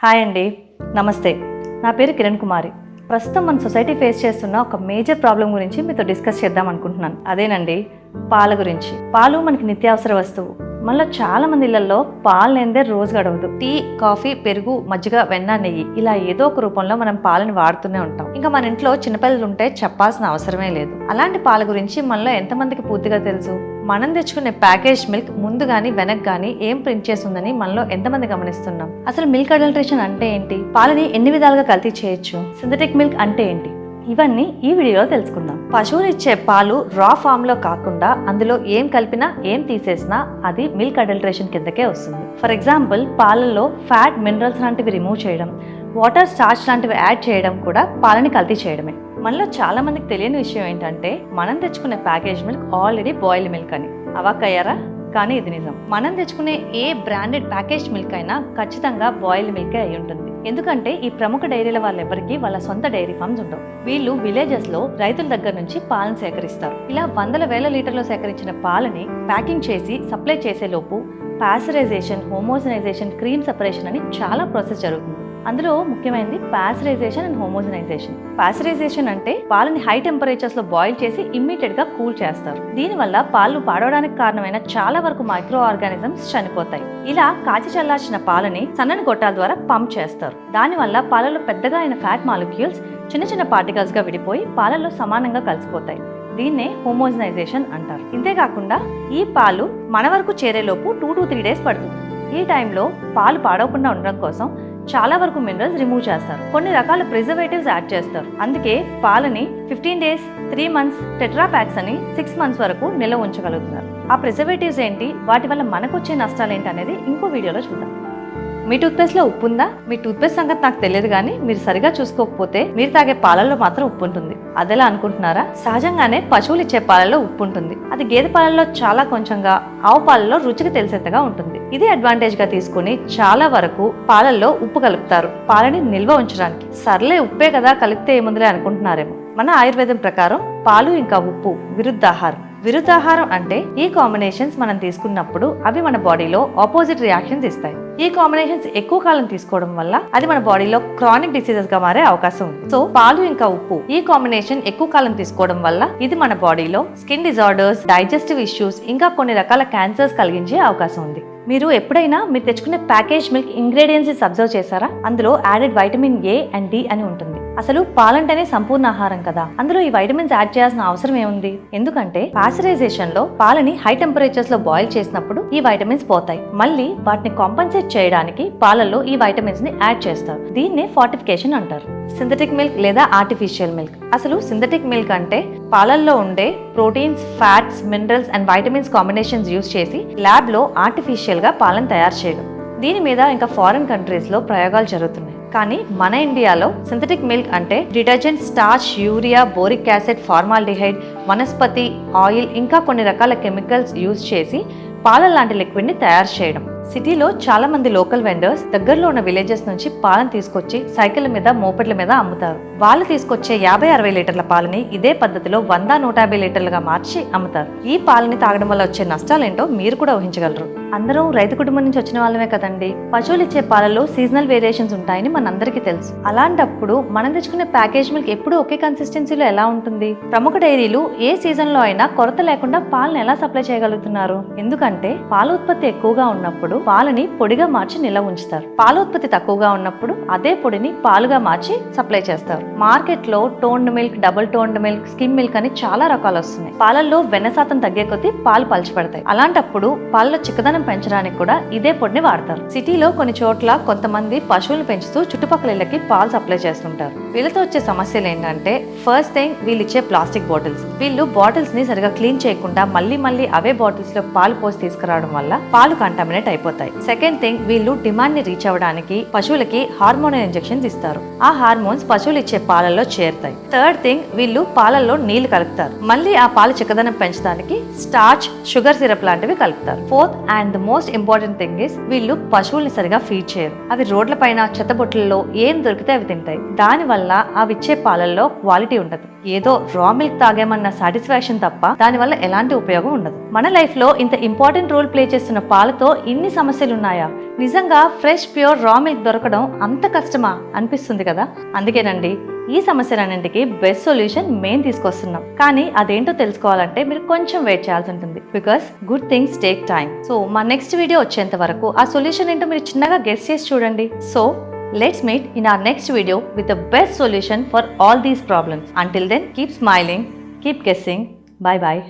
Hi అండి, నమస్తే. నా పేరు కిరణ్ కుమారి. ప్రస్తుతం మన సొసైటీ ఫేస్ చేస్తున్న ఒక మేజర్ ప్రాబ్లం గురించి మీతో డిస్కస్ చేద్దాం అనుకుంటున్నాను. అదేనండి, పాల గురించి. పాలు మనకి నిత్యావసర వస్తువు. మనలో చాలా మంది ఇళ్లలో పాలు లేనిదే రోజు గడవదు. టీ, కాఫీ, పెరుగు, మజ్జిగ, వెన్న, నెయ్యి ఇలా ఏదో ఒక రూపంలో మనం పాలను వాడుతూనే ఉంటాం. ఇంకా మన ఇంట్లో చిన్నపిల్లలు ఉంటే చెప్పాల్సిన అవసరమే లేదు. అలాంటి పాల గురించి మనలో ఎంతమందికి పూర్తిగా తెలుసు? మనం తెచ్చుకునే ప్యాకేజ్ మిల్క్ ముందు గానీ వెనక్ గానీ ఏం ప్రింట్ చేస్తుందని మనలో ఎంతమంది గమనిస్తున్నాం? అసలు మిల్క్ అడల్ట్రేషన్ అంటే ఏంటి? పాలని ఎన్ని విధాలుగా కల్తీ చేయొచ్చు? సింథటిక్ మిల్క్ అంటే ఏంటి? ఇవన్నీ ఈ వీడియోలో తెలుసుకుందాం. పశువులు ఇచ్చే పాలు రా ఫామ్ లో కాకుండా అందులో ఏం కలిపినా ఏం తీసేసినా అది మిల్క్ అడల్ట్రేషన్ కిందకే వస్తుంది. ఫర్ ఎగ్జాంపుల్, పాలల్లో ఫ్యాట్, మినరల్స్ లాంటివి రిమూవ్ చేయడం, వాటర్, స్టార్చ్ లాంటివి యాడ్ చేయడం కూడా పాలని కల్తీ చేయడమే. మనలో చాలా మందికి తెలియని విషయం ఏంటంటే, మనం తెచ్చుకునే package milk already boiled milk అని. అవాక్కయ్యారా? కానీ ఇది నిజం. మనం తెచ్చుకునే ఏ బ్రాండెడ్ ప్యాకేజ్ మిల్క్ అయినా ఖచ్చితంగా బాయిల్డ్ మిల్కే అయి ఉంటుంది. ఎందుకంటే ఈ ప్రముఖ డైరీల వాళ్ళెవరికి వాళ్ళ సొంత డైరీ ఫార్మ్స్ ఉండవు. వీళ్ళు విలేజెస్ లో రైతుల దగ్గర నుంచి పాలను సేకరిస్తారు. ఇలా వందల వేల లీటర్లు సేకరించిన పాలని ప్యాకింగ్ చేసి సప్లై చేసే లోపు పాస్చరైజేషన్, హోమోజనైజేషన్, క్రీమ్ సెపరేషన్ అని చాలా ప్రాసెస్ జరుగుతుంది. అందులో ముఖ్యమైనది పాస్చరైజేషన్ అండ్ హోమోజనైజేషన్. పాస్చరైజేషన్ అంటే పాలని హై టెంపరేచర్స్ లో బాయిల్ చేసి ఇమ్మీడియట్ గా కూల్ చేస్తారు. దీనివల్ల పాలు పాడవడానికి కారణమైన చాలా వరకు మైక్రో ఆర్గానిజమ్స్ చనిపోతాయి. ఇలా కాచి చల్లార్చిన పాలని సన్నని గొట్టాల ద్వారా పంప్ చేస్తారు. దానివల్ల పాలలో పెద్దగా అయిన ఫ్యాట్ మాలిక్యూల్స్ చిన్న చిన్న పార్టికల్స్ గా విడిపోయి పాలలో సమానంగా కలిసిపోతాయి. దీన్నే హోమోజనైజేషన్ అంటారు. ఇంతేకాకుండా ఈ పాలు మన వరకు చేరేలోపు 2 to 3 days పడుతుంది. ఈ టైంలో పాలు పాడవకుండా ఉండడం కోసం చాలా వరకు మినరల్స్ రిమూవ్ చేస్తారు. కొన్ని రకాల ప్రిజర్వేటివ్స్ యాడ్ చేస్తారు. అందుకే పాలని 15 days, 3 months, టెట్రా ప్యాక్స్ అని 6 months వరకు నిల్వ ఉంచగలుగుతున్నారు. ఆ ప్రిజర్వేటివ్స్ ఏంటి, వాటి వల్ల మనకు వచ్చే నష్టాలు ఏంటి అనేది ఇంకో వీడియోలో చూద్దాం. మీ టూత్పేస్ట్ లో ఉప్పు ఉందా? మీ టూత్పేస్ట్ సంగతి నాకు తెలియదు, కానీ మీరు సరిగా చూసుకోకపోతే మీరు తాగే పాలల్లో మాత్రం ఉప్పు ఉంటుంది. అదెలా అనుకుంటున్నారా? సహజంగానే పశువులు ఇచ్చే పాలల్లో ఉప్పు ఉంటుంది. అది గేదె పాలల్లో చాలా కొంచెంగా, ఆవు పాలలో రుచికి తెలిసేంతగా ఉంటుంది. ఇదే అడ్వాంటేజ్ గా తీసుకుని చాలా వరకు పాలల్లో ఉప్పు కలుపుతారు, పాలని నిల్వ ఉంచడానికి. సర్లే, ఉప్పే కదా, కలిపితే ఏముందిలే అనుకుంటున్నారేమో. మన ఆయుర్వేదం ప్రకారం పాలు ఇంకా ఉప్పు విరుద్ధాహారం. విరుద్ధాహారం అంటే ఈ కాంబినేషన్స్ మనం తీసుకున్నప్పుడు అవి మన బాడీలో ఆపోజిట్ రియాక్షన్స్ ఇస్తాయి. ఈ కాంబినేషన్స్ ఎక్కువ కాలం తీసుకోవడం వల్ల అది మన బాడీలో క్రానిక్ డిసీజెస్ గా మారే అవకాశం ఉంది. సో పాలు ఇంకా ఉప్పు ఈ కాంబినేషన్ ఎక్కువ కాలం తీసుకోవడం వల్ల ఇది మన బాడీలో స్కిన్ డిజార్డర్స్, డైజెస్టివ్ ఇష్యూస్, ఇంకా కొన్ని రకాల క్యాన్సర్స్ కలిగించే అవకాశం ఉంది. మీరు ఎప్పుడైనా మీరు తెచ్చుకునే ప్యాకేజ్ మిల్క్ ఇంగ్రీడియంట్స్ అబ్జర్వ్ చేశారా? అందులో added vitamin A and D అని ఉంటుంది. అసలు పాలంటేనే సంపూర్ణ ఆహారం కదా, అందులో ఈ వైటమిన్స్ యాడ్ చేయాల్సిన అవసరం ఏముంది? ఎందుకంటే పాస్చరైజేషన్ లో పాలని హై టెంపరేచర్స్ లో బాయిల్ చేసినప్పుడు ఈ వైటమిన్స్ పోతాయి. మళ్ళీ వాటిని కాంపన్సేట్ చేయడానికి పాలల్లో ఈ వైటమిన్స్ ని యాడ్ చేస్తారు. దీన్నే ఫార్టిఫికేషన్ అంటారు. సింథటిక్ మిల్క్ లేదా ఆర్టిఫిషియల్ మిల్క్. అసలు సింథటిక్ మిల్క్ అంటే పాలల్లో ఉండే proteins, fats, minerals and vitamins combinations use చేసి ల్యాబ్ లో ఆర్టిఫిషియల్ గా పాలను తయారు చేయడం. దీని మీద ఇంకా ఫారిన్ కంట్రీస్ లో ప్రయోగాలు జరుగుతున్నాయి. కానీ మన ఇండియాలో సింథటిక్ మిల్క్ అంటే detergent, starch, urea, boric acid, formaldehyde, vanaspati oil, ఇంకా కొన్ని రకాల కెమికల్స్ యూజ్ చేసి పాల లాంటి లిక్విడ్ ని తయారు చేయడం. సిటీలో చాలా మంది లోకల్ వెండర్స్ దగ్గరలో ఉన్న విలేజెస్ నుంచి పాలను తీసుకొచ్చి సైకిల్ మీద, మోపెడ్ల మీద అమ్ముతారు. వాళ్ళు తీసుకొచ్చే 50-60 లీటర్ల పాలని ఇదే పద్ధతిలో 100-150 లీటర్లుగా మార్చి అమ్ముతారు. ఈ పాలని తాగడం వల్ల వచ్చే నష్టాలేంటో మీరు కూడా ఊహించగలరు. అందరం రైతు కుటుంబం నుంచి వచ్చిన వాళ్ళమే కదండి. పశువులు ఇచ్చే పాలలో సీజనల్ వేరియేషన్స్ ఉంటాయని మనందరికీ తెలుసు. అలాంటప్పుడు మనం తెచ్చుకునే ప్యాకేజ్ మిల్క్ ఎప్పుడు ఒకే కన్సిస్టెన్సీలో ఎలా ఉంటుంది? ప్రముఖ డైరీలు ఏ సీజన్ లో అయినా కొరత లేకుండా పాలను ఎలా సప్లై చేయగలుగుతున్నారు? ఎందుకంటే పాల ఉత్పత్తి ఎక్కువగా ఉన్నప్పుడు పాలని పొడిగా మార్చి నిల్వ ఉంచుతారు. పాల ఉత్పత్తి తక్కువగా ఉన్నప్పుడు అదే పొడిని పాలుగా మార్చి సప్లై చేస్తారు. మార్కెట్ లో toned milk, double toned milk, skim milk అని చాలా రకాలు వస్తున్నాయి. పాలల్లో వెన్న శాతం తగ్గే కొద్దీ పాలు పలచబడతాయి. అలాంటప్పుడు పాలలో చిక్కదనం పెంచడానికి కూడా ఇదే పొడిని వాడతారు. సిటీలో కొన్ని చోట్ల కొంతమంది పశువులను పెంచుతూ చుట్టుపక్కల ఇళ్ళకి పాలు సప్లై చేస్తుంటారు. వీళ్ళతో వచ్చే సమస్యలు ఏంటంటే, ఫస్ట్ థింగ్, వీళ్ళు ఇచ్చే ప్లాస్టిక్ బాటిల్స్. వీళ్ళు బాటిల్స్ ని సరిగా క్లీన్ చేయకుండా మళ్ళీ అవే బాటిల్స్ లో పాలు పోసి తీసుకురావడం వల్ల పాలు కంటామినేట్ అయిపోతాయి. సెకండ్ థింగ్, వీళ్ళు డిమాండ్ ని రీచ్ అవ్వడానికి పశువులకి హార్మోనల్ ఇంజెక్షన్స్ ఇస్తారు. ఆ హార్మోన్స్ పశువులు ఇచ్చే పాలల్లో చేరుతాయి. థర్డ్ థింగ్, వీళ్ళు పాలల్లో నీళ్లు కలుపుతారు. మళ్ళీ ఆ పాలు చిక్కదనం పెంచడానికి స్టార్చ్, షుగర్ సిరప్ లాంటివి కలుపుతారు. Fourth and and the most important thing is వీళ్ళు పశువుల్ని సరిగా ఫీడ్ చేయరు. అవి రోడ్ల పైన చెత్తబొట్లలో ఏం దొరికితే అవి తింటాయి. దానివల్ల అవి ఇచ్చే పాలల్లో క్వాలిటీ ఉండదు. ఏదో రా మిల్క్ తాగామన్న సాటిస్ఫాక్షన్ తప్ప దానివల్ల ఎలాంటి ఉపయోగం ఉండదు. మన లైఫ్ లో ఇంత ఇంపార్టెంట్ రోల్ ప్లే చేస్తున్న పాలతో ఇన్ని సమస్యలు ఉన్నాయా? నిజంగా ఫ్రెష్ ప్యూర్ రా మిల్క్ దొరకడం అంత కష్టమా అనిపిస్తుంది కదా. అందుకేనండి ఈ సమస్యలన్నింటికి బెస్ట్ సొల్యూషన్ మేము తీసుకొస్తున్నాం. కానీ అదేంటో తెలుసుకోవాలంటే మీరు కొంచెం వెయిట్ చేయాల్సి ఉంటుంది. Because good things take time. So మా నెక్స్ట్ వీడియో వచ్చేంత వరకు ఆ సొల్యూషన్ ఏంటో మీరు చిన్నగా గెస్ చేసి చూడండి. So let's meet in our next video with the best solution for all these problems. Until then, keep smiling, keep guessing. Bye bye.